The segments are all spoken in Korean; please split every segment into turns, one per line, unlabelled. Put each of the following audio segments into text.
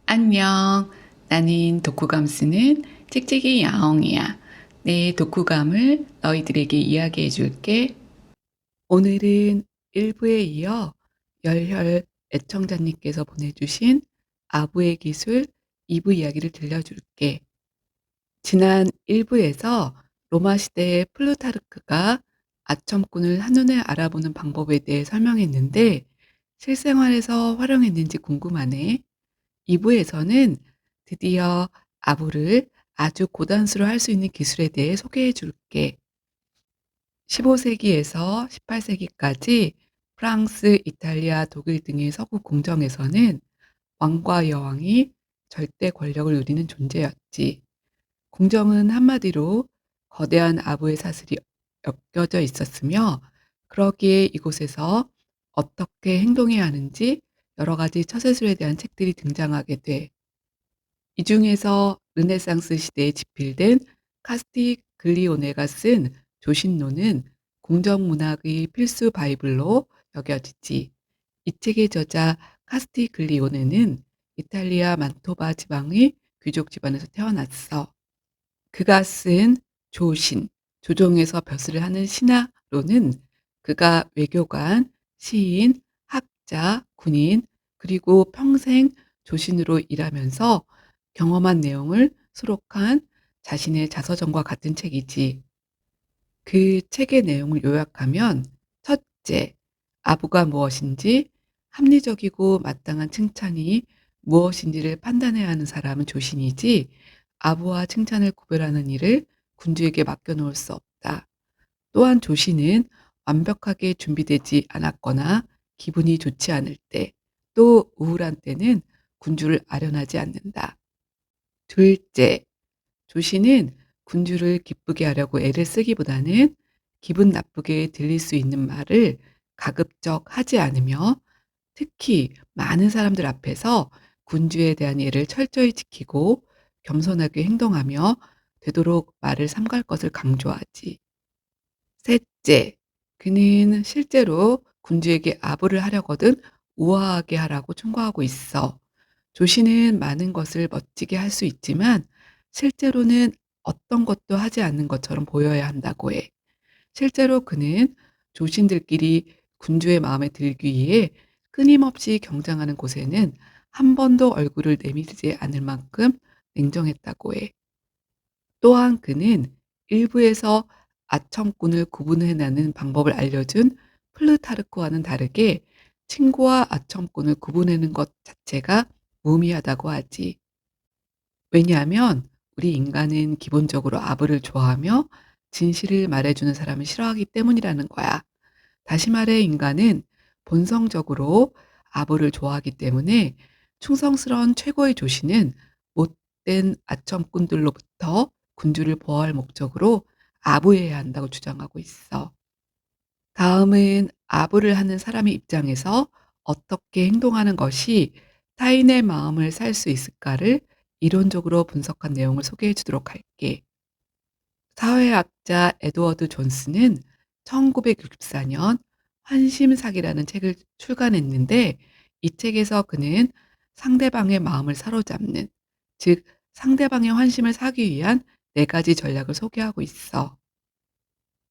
안녕. 나는 독후감 쓰는 찍찍이 야옹이야. 내 독후감을 너희들에게 이야기해 줄게. 오늘은 1부에 이어 열혈 애청자님께서 보내주신 아부의 기술 2부 이야기를 들려줄게. 지난 1부에서 로마 시대의 플루타르크가 아첨꾼을 한눈에 알아보는 방법에 대해 설명했는데 실생활에서 활용했는지 궁금하네. 2 부에서는 드디어 아부를 아주 고단수로 할 수 있는 기술에 대해 소개해 줄게. 15 세기에서 18 세기까지 프랑스, 이탈리아, 독일 등의 서구 궁정에서는 왕과 여왕이 절대 권력을 누리는 존재였지. 궁정은 한마디로 거대한 아부의 사슬이 엮여져 있었으며 그러기에 이곳에서 어떻게 행동해야 하는지 여러 가지 처세술에 대한 책들이 등장하게 돼. 이 중에서 르네상스 시대에 집필된 카스티글리오네가 쓴 조신노는 궁정문학의 필수 바이블로 여겨지지. 이 책의 저자 카스티글리오네는 이탈리아 만토바 지방의 귀족 집안에서 태어났어. 그가 쓴 조신, 조정에서 벼슬을 하는 신하로는 그가 외교관, 시인, 학자, 군인, 그리고 평생 조신으로 일하면서 경험한 내용을 수록한 자신의 자서전과 같은 책이지. 그 책의 내용을 요약하면 첫째, 아부가 무엇인지 합리적이고 마땅한 칭찬이 무엇인지를 판단해야 하는 사람은 조신이지 아부와 칭찬을 구별하는 일을 군주에게 맡겨놓을 수 없다. 또한 조신은 완벽하게 준비되지 않았거나 기분이 좋지 않을 때, 또 우울한 때는 군주를 아련하지 않는다. 둘째, 조신은 군주를 기쁘게 하려고 애를 쓰기보다는 기분 나쁘게 들릴 수 있는 말을 가급적 하지 않으며 특히 많은 사람들 앞에서 군주에 대한 예를 철저히 지키고 겸손하게 행동하며 되도록 말을 삼갈 것을 강조하지. 셋째, 그는 실제로 군주에게 아부를 하려거든 우아하게 하라고 충고하고 있어. 조신은 많은 것을 멋지게 할 수 있지만 실제로는 어떤 것도 하지 않는 것처럼 보여야 한다고 해. 실제로 그는 조신들끼리 군주의 마음에 들기 위해 끊임없이 경쟁하는 곳에는 한 번도 얼굴을 내밀지 않을 만큼 냉정했다고 해. 또한 그는 일부에서 아첨꾼을 구분해내는 방법을 알려준 플루타르크와는 다르게 친구와 아첨꾼을 구분하는 것 자체가 무의미하다고 하지. 왜냐하면 우리 인간은 기본적으로 아부를 좋아하며 진실을 말해주는 사람을 싫어하기 때문이라는 거야. 다시 말해 인간은 본성적으로 아부를 좋아하기 때문에 충성스러운 최고의 조신은 못된 아첨꾼들로부터 군주를 보호할 목적으로 아부해야 한다고 주장하고 있어. 다음은 아부를 하는 사람의 입장에서 어떻게 행동하는 것이 타인의 마음을 살 수 있을까를 이론적으로 분석한 내용을 소개해 주도록 할게. 사회학자 에드워드 존스는 1964년 환심사기라는 책을 출간했는데 이 책에서 그는 상대방의 마음을 사로잡는, 즉 상대방의 환심을 사기 위한 4가지 전략을 소개하고 있어.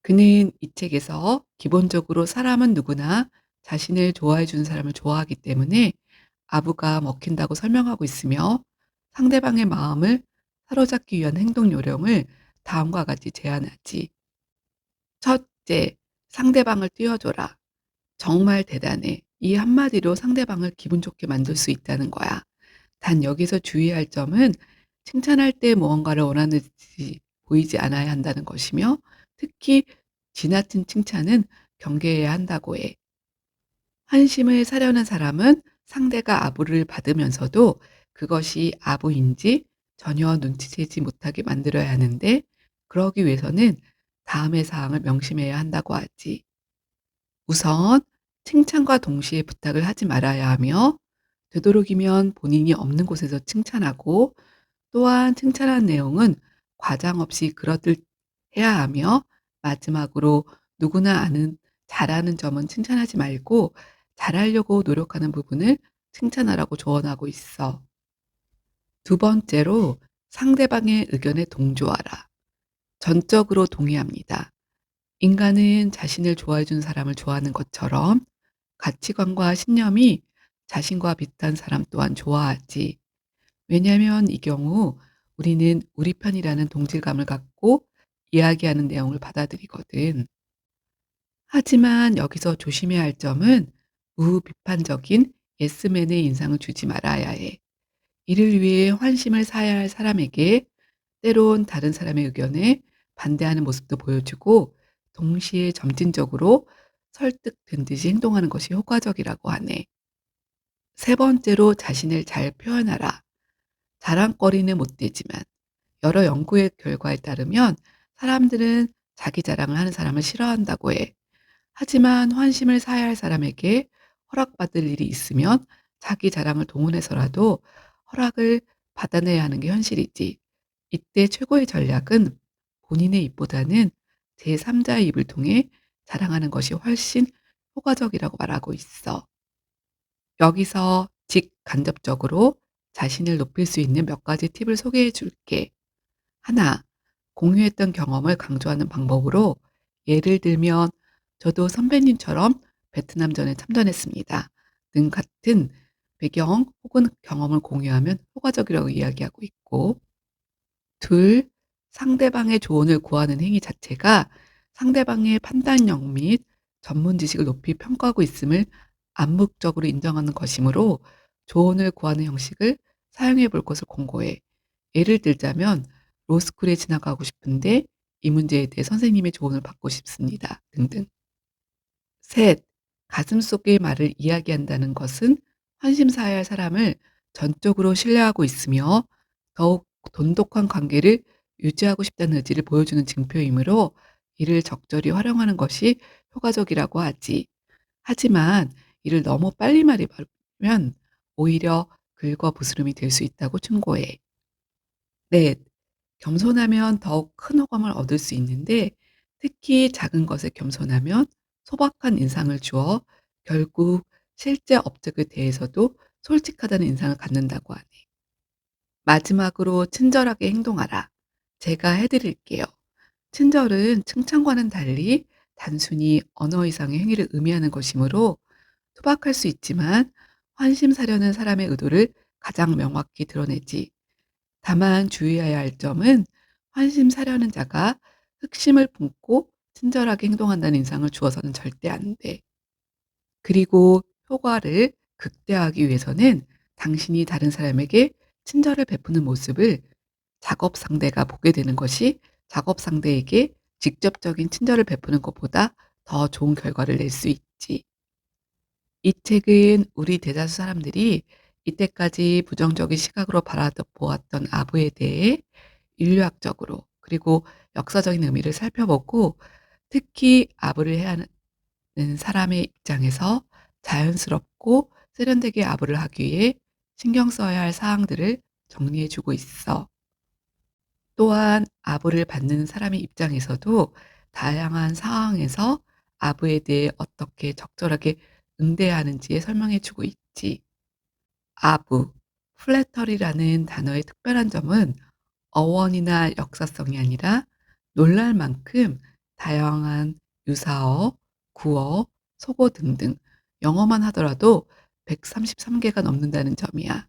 그는 이 책에서 기본적으로 사람은 누구나 자신을 좋아해 주는 사람을 좋아하기 때문에 아부가 먹힌다고 설명하고 있으며 상대방의 마음을 사로잡기 위한 행동 요령을 다음과 같이 제안하지. 첫째, 상대방을 띄워줘라. 정말 대단해. 이 한마디로 상대방을 기분 좋게 만들 수 있다는 거야. 단 여기서 주의할 점은 칭찬할 때 무언가를 원하는지 보이지 않아야 한다는 것이며 특히 지나친 칭찬은 경계해야 한다고 해. 환심을 사려는 사람은 상대가 아부를 받으면서도 그것이 아부인지 전혀 눈치채지 못하게 만들어야 하는데 그러기 위해서는 다음의 사항을 명심해야 한다고 하지. 우선 칭찬과 동시에 부탁을 하지 말아야 하며 되도록이면 본인이 없는 곳에서 칭찬하고 또한 칭찬한 내용은 과장 없이 그럴듯해야 하며 마지막으로 누구나 아는 잘하는 점은 칭찬하지 말고 잘하려고 노력하는 부분을 칭찬하라고 조언하고 있어. 두 번째로 상대방의 의견에 동조하라. 전적으로 동의합니다. 인간은 자신을 좋아해 준 사람을 좋아하는 것처럼 가치관과 신념이 자신과 비슷한 사람 또한 좋아하지. 왜냐하면 이 경우 우리는 우리 편이라는 동질감을 갖고 이야기하는 내용을 받아들이거든. 하지만 여기서 조심해야 할 점은 우비판적인 예스맨의 인상을 주지 말아야 해. 이를 위해 환심을 사야 할 사람에게 때론 다른 사람의 의견에 반대하는 모습도 보여주고 동시에 점진적으로 설득된 듯이 행동하는 것이 효과적이라고 하네. 세 번째로 자신을 잘 표현하라. 자랑거리는 못 되지만 여러 연구의 결과에 따르면 사람들은 자기 자랑을 하는 사람을 싫어한다고 해. 하지만 환심을 사야 할 사람에게 허락받을 일이 있으면 자기 자랑을 동원해서라도 허락을 받아내야 하는 게 현실이지. 이때 최고의 전략은 본인의 입보다는 제3자의 입을 통해 자랑하는 것이 훨씬 효과적이라고 말하고 있어. 여기서 직간접적으로 자신을 높일 수 있는 몇 가지 팁을 소개해 줄게. 하나, 공유했던 경험을 강조하는 방법으로 예를 들면 "저도 선배님처럼 베트남전에 참전했습니다." 등 같은 배경 혹은 경험을 공유하면 효과적이라고 이야기하고 있고, 둘, 상대방의 조언을 구하는 행위 자체가 상대방의 판단력 및 전문 지식을 높이 평가하고 있음을 암묵적으로 인정하는 것이므로 조언을 구하는 형식을 사용해 볼 것을 권고해. 예를 들자면 "로스쿨에 진학하고 싶은데 이 문제에 대해 선생님의 조언을 받고 싶습니다." 등등. 셋, 가슴속의 말을 이야기한다는 것은 환심사야 할 사람을 전적으로 신뢰하고 있으며 더욱 돈독한 관계를 유지하고 싶다는 의지를 보여주는 증표이므로 이를 적절히 활용하는 것이 효과적이라고 하지. 하지만 이를 너무 빨리 말하면 오히려 긁어부스럼이 될 수 있다고 충고해. 넷, 겸손하면 더욱 큰 호감을 얻을 수 있는데 특히 작은 것에 겸손하면 소박한 인상을 주어 결국 실제 업적에 대해서도 솔직하다는 인상을 갖는다고 하네. 마지막으로 친절하게 행동하라. 제가 해드릴게요. 친절은 칭찬과는 달리 단순히 언어 이상의 행위를 의미하는 것이므로 투박할 수 있지만 환심 사려는 사람의 의도를 가장 명확히 드러내지. 다만 주의해야 할 점은 환심 사려는 자가 흑심을 품고 친절하게 행동한다는 인상을 주어서는 절대 안 돼. 그리고 효과를 극대화하기 위해서는 당신이 다른 사람에게 친절을 베푸는 모습을 작업 상대가 보게 되는 것이 작업 상대에게 직접적인 친절을 베푸는 것보다 더 좋은 결과를 낼 수 있지. 이 책은 우리 대다수 사람들이 이때까지 부정적인 시각으로 바라보았던 아부에 대해 인류학적으로 그리고 역사적인 의미를 살펴보고 특히 아부를 해야 하는 사람의 입장에서 자연스럽고 세련되게 아부를 하기 위해 신경 써야 할 사항들을 정리해 주고 있어. 또한 아부를 받는 사람의 입장에서도 다양한 상황에서 아부에 대해 어떻게 적절하게 응대해야 하는지에 설명해 주고 있지. 아부, 플래터리라는 단어의 특별한 점은 어원이나 역사성이 아니라 놀랄 만큼 다양한 유사어, 구어, 속어 등등 영어만 하더라도 133개가 넘는다는 점이야.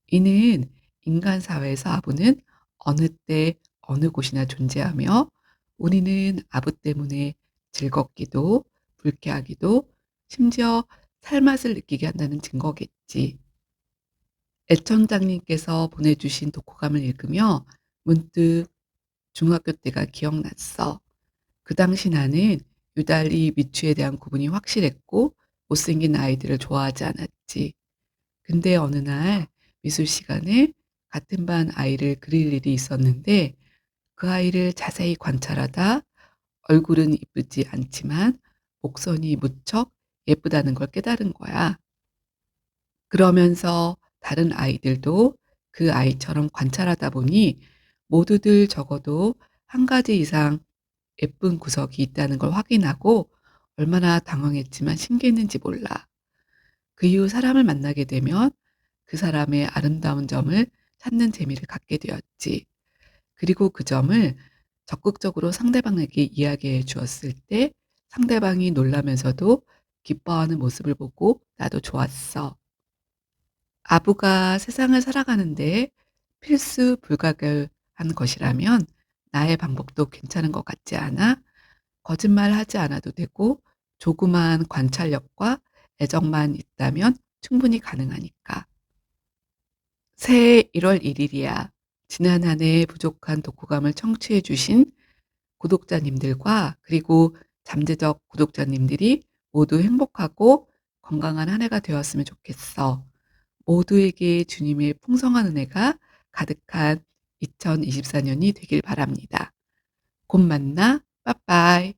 이는 인간 사회에서 아부는 어느 때 어느 곳이나 존재하며 우리는 아부 때문에 즐겁기도 불쾌하기도 심지어 살맛을 느끼게 한다는 증거겠지. 애청자님께서 보내주신 독후감을 읽으며 문득 중학교 때가 기억났어. 그 당시 나는 유달리 미취에 대한 구분이 확실했고 못생긴 아이들을 좋아하지 않았지. 근데 어느 날 미술 시간에 같은 반 아이를 그릴 일이 있었는데 그 아이를 자세히 관찰하다 얼굴은 이쁘지 않지만 목선이 무척 예쁘다는 걸 깨달은 거야. 그러면서 다른 아이들도 그 아이처럼 관찰하다 보니 모두들 적어도 한 가지 이상 예쁜 구석이 있다는 걸 확인하고 얼마나 당황했지만 신기했는지 몰라. 그 이후 사람을 만나게 되면 그 사람의 아름다운 점을 찾는 재미를 갖게 되었지. 그리고 그 점을 적극적으로 상대방에게 이야기해 주었을 때 상대방이 놀라면서도 기뻐하는 모습을 보고 나도 좋았어. 아부가 세상을 살아가는데 필수 불가결한 것이라면 나의 방법도 괜찮은 것 같지 않아? 거짓말하지 않아도 되고 조그만 관찰력과 애정만 있다면 충분히 가능하니까. 새해 1월 1 일이야. 지난 한 해 부족한 독후감을 청취해 주신 구독자님들과 그리고 잠재적 구독자님들이 모두 행복하고 건강한 한 해가 되었으면 좋겠어. 모두에게 주님의 풍성한 은혜가 가득한 2024년이 되길 바랍니다. 곧 만나. 빠빠이.